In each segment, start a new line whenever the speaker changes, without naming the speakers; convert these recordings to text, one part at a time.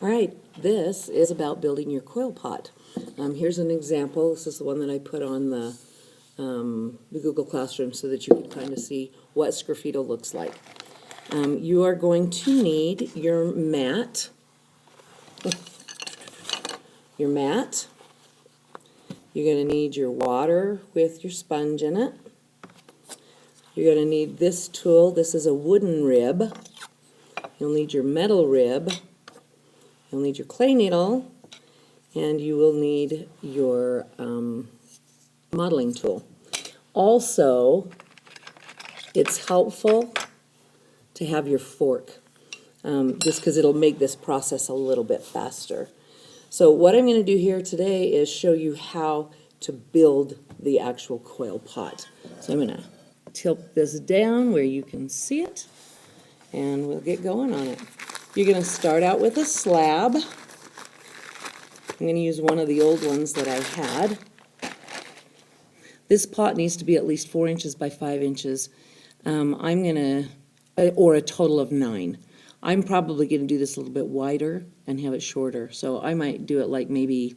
All right, this is about building your coil pot. Here's an example. This is the one that I put on the Google Classroom so that you can kind of see what sgraffito looks like. You are going to need your mat. Your mat. You're going to need your water with your sponge in it. You're going to need this tool. This is a wooden rib. You'll need your metal rib. You'll need your clay needle, and you will need your modeling tool. Also, it's helpful to have your fork, just because it'll make this process a little bit faster. So what I'm going to do here today is show you how to build the actual coil pot. So I'm going to tilt this down where you can see it, and we'll get going on it. You're going to start out with a slab. I'm going to use one of the old ones that I had. This pot needs to be at least 4 inches by 5 inches. Or a total of 9. I'm probably going to do this a little bit wider and have it shorter. So I might do it like maybe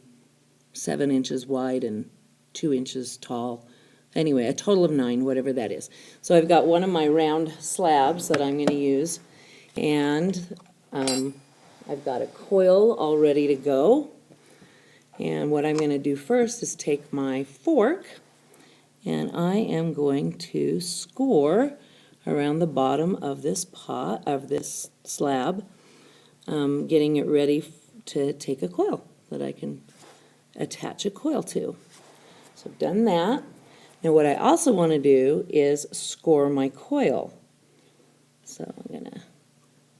7 inches wide and 2 inches tall. Anyway, a total of 9, whatever that is. So I've got one of my round slabs that I'm going to use. And I've got a coil all ready to go. And what I'm going to do first is take my fork, and I am going to score around the bottom of this pot, of this slab, getting it ready to take a coil that I can attach a coil to. So I've done that. Now what I also want to do is score my coil. So I'm going to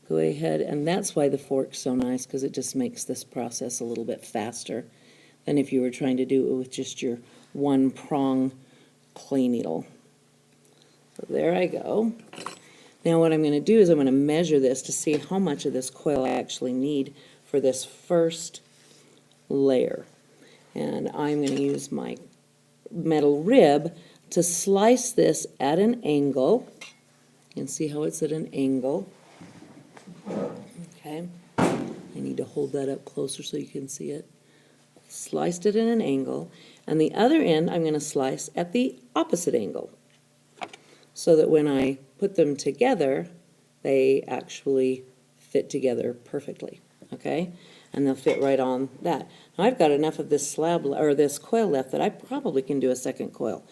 go ahead, and that's why the fork's so nice, because it just makes this process a little bit faster than if you were trying to do it with just your one prong clay needle. So there I go. Now what I'm going to do is I'm going to measure this to see how much of this coil I actually need for this first layer. And I'm going to use my metal rib to slice this at an angle. You can see how it's at an angle. Okay, I need to hold that up closer so you can see it. Sliced it at an angle, and the other end I'm going to slice at the opposite angle, so that when I put them together, they actually fit together perfectly. Okay, and they'll fit right on that. Now I've got enough of this slab or this coil left that I probably can do a second coil.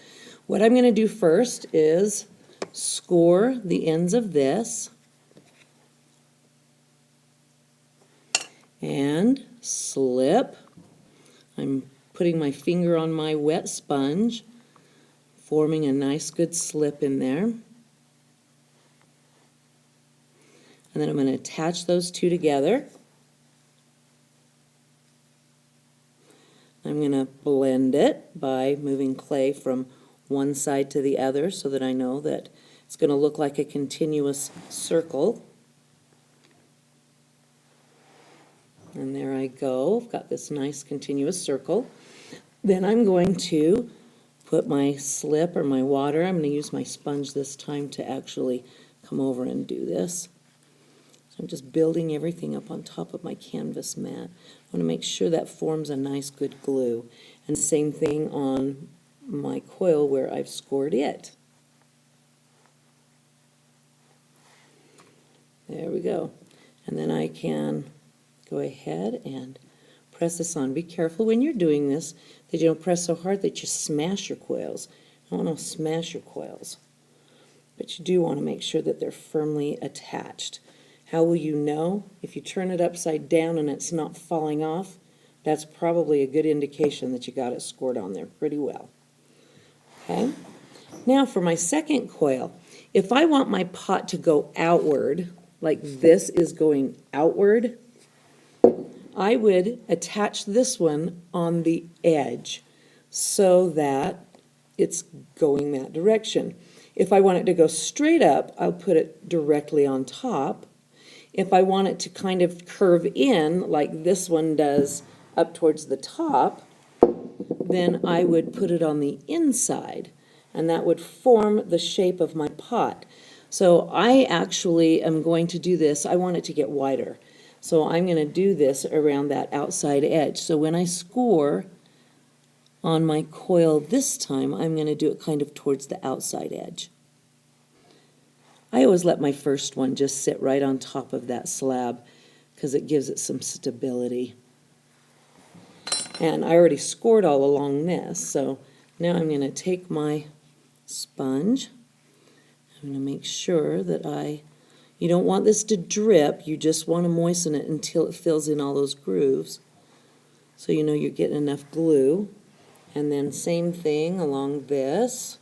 What I'm going to do first is score the ends of this and slip. I'm putting my finger on my wet sponge, forming a nice good slip in there. And then I'm going to attach those two together. I'm going to blend it by moving clay from one side to the other so that I know that it's going to look like a continuous circle. And there I go. I've got this nice continuous circle. Then I'm going to put my slip or my water. I'm going to use my sponge this time to actually come over and do this. So I'm just building everything up on top of my canvas mat. I want to make sure that forms a nice good glue. And same thing on my coil where I've scored it. There we go. And then I can go ahead and press this on. Be careful when you're doing this that you don't press so hard that you smash your coils. I don't want to smash your coils, but you do want to make sure that they're firmly attached. How will you know? If you turn it upside down and it's not falling off, that's probably a good indication that you got it scored on there pretty well. Okay. Now for my second coil, if I want my pot to go outward, like this is going outward, I would attach this one on the edge so that it's going that direction. If I want it to go straight up, I'll put it directly on top. If I want it to kind of curve in like this one does up towards the top, then I would put it on the inside, and that would form the shape of my pot. So I actually am going to do this. I want it to get wider. So I'm going to do this around that outside edge. So when I score on my coil this time, I'm going to do it kind of towards the outside edge. I always let my first one just sit right on top of that slab because it gives it some stability. And I already scored all along this, so now I'm going to take my sponge. I'm going to make sure that you don't want this to drip, you just want to moisten it until it fills in all those grooves. So you know you're getting enough glue. And then same thing along this.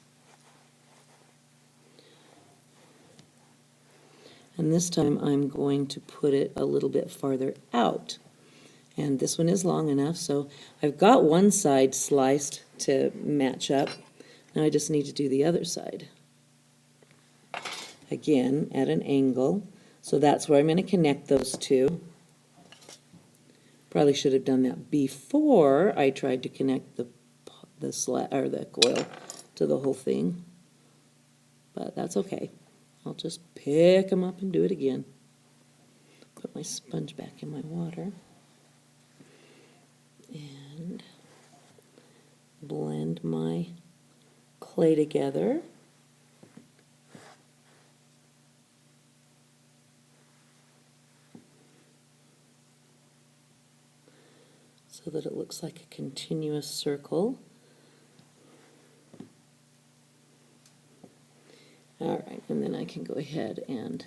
And this time I'm going to put it a little bit farther out. And this one is long enough, so I've got one side sliced to match up. Now I just need to do the other side. Again, at an angle. So that's where I'm going to connect those two. Probably should have done that before I tried to connect the coil to the whole thing. But that's okay. I'll just pick them up and do it again. Put my sponge back in my water. And blend my clay together. So that it looks like a continuous circle. All right, and then I can go ahead and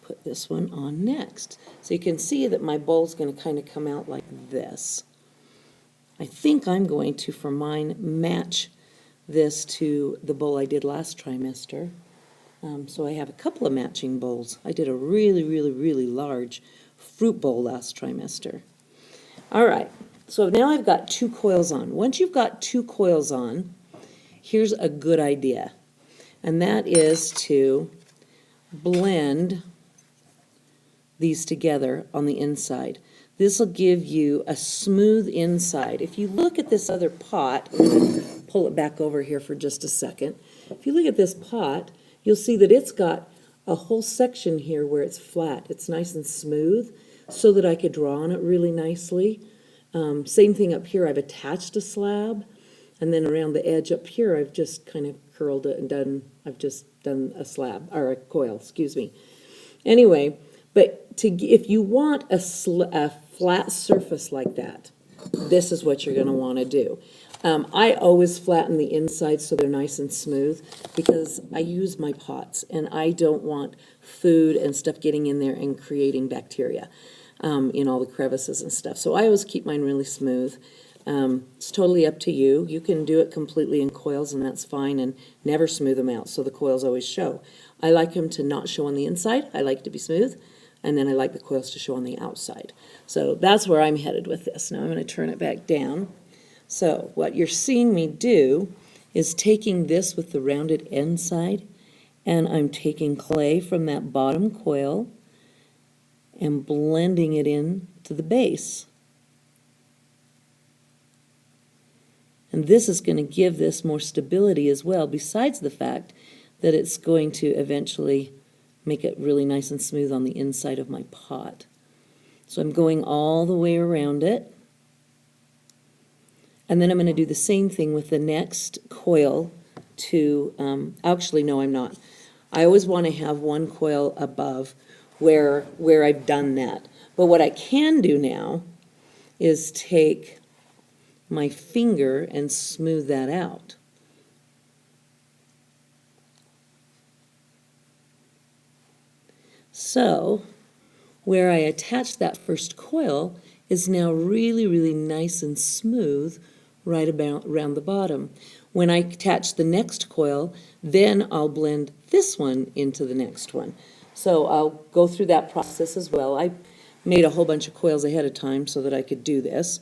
put this one on next. So you can see that my bowl's going to kind of come out like this. I think I'm going to, for mine, match this to the bowl I did last trimester. So I have a couple of matching bowls. I did a really, really, really large fruit bowl last trimester. All right, so now I've got two coils on. Once you've got two coils on, here's a good idea. And that is to blend these together on the inside. This will give you a smooth inside. If you look at this other pot, I'm going to pull it back over here for just a second. If you look at this pot, you'll see that it's got a whole section here where it's flat. It's nice and smooth so that I could draw on it really nicely. Same thing up here. I've attached a slab, and then around the edge up here I've just kind of curled it and I've just done a slab, or a coil, excuse me. Anyway, but if you want a flat surface like that, this is what you're going to want to do. I always flatten the inside so they're nice and smooth because I use my pots and I don't want food and stuff getting in there and creating bacteria in all the crevices and stuff. So I always keep mine really smooth. It's totally up to you. You can do it completely in coils and that's fine, and never smooth them out so the coils always show. I like them to not show on the inside. I like it to be smooth, and then I like the coils to show on the outside. So that's where I'm headed with this. Now I'm going to turn it back down. So what you're seeing me do is taking this with the rounded end side, and I'm taking clay from that bottom coil and blending it in to the base. And this is going to give this more stability as well, besides the fact that it's going to eventually make it really nice and smooth on the inside of my pot. So I'm going all the way around it. And then I'm going to do the same thing with the next coil to, actually no I'm not. I always want to have one coil above where I've done that. But what I can do now is take my finger and smooth that out. So where I attached that first coil is now really, really nice and smooth right about around the bottom. When I attach the next coil, then I'll blend this one into the next one. So I'll go through that process as well. I made a whole bunch of coils ahead of time so that I could do this,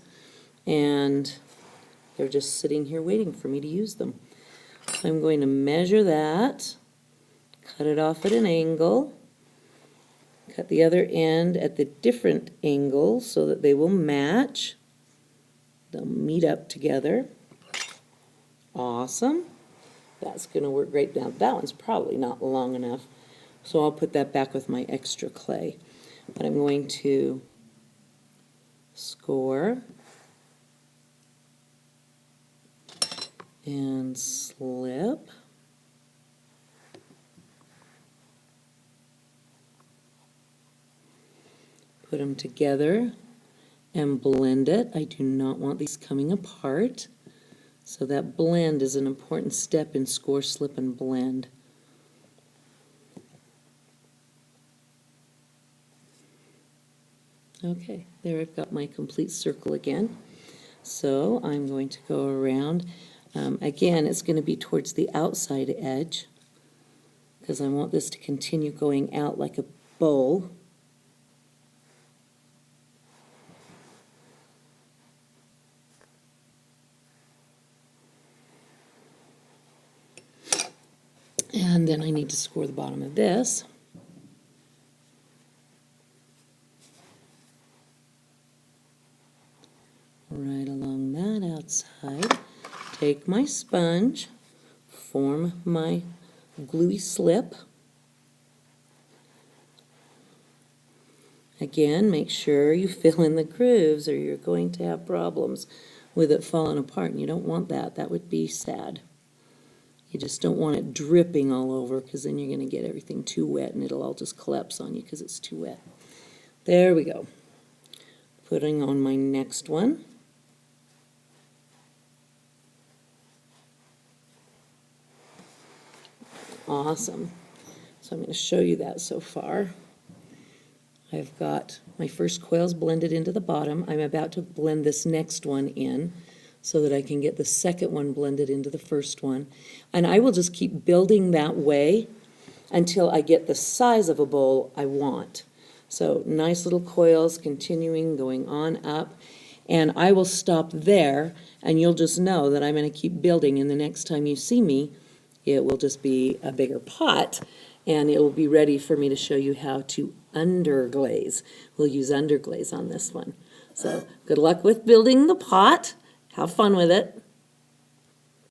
and they're just sitting here waiting for me to use them. I'm going to measure that, cut it off at an angle, cut the other end at the different angle so that they will match. They'll meet up together. Awesome. That's going to work great. Now that one's probably not long enough, so I'll put that back with my extra clay. But I'm going to score, and slip. Put them together and blend it. I do not want these coming apart. So that blend is an important step in score, slip, and blend. Okay, there I've got my complete circle again. So I'm going to go around. Again, it's going to be towards the outside edge because I want this to continue going out like a bowl. And then I need to score the bottom of this. Right along that outside. Take my sponge, form my gluey slip. Again, make sure you fill in the grooves or you're going to have problems with it falling apart. And you don't want that. That would be sad. You just don't want it dripping all over because then you're going to get everything too wet and it'll all just collapse on you because it's too wet. There we go. Putting on my next one. Awesome. So I'm going to show you that so far. I've got my first coils blended into the bottom. I'm about to blend this next one in so that I can get the second one blended into the first one. And I will just keep building that way until I get the size of a bowl I want. So nice little coils continuing, going on up. And I will stop there, and you'll just know that I'm going to keep building, and the next time you see me, it will just be a bigger pot, and it will be ready for me to show you how to underglaze. We'll use underglaze on this one. So good luck with building the pot. Have fun with it.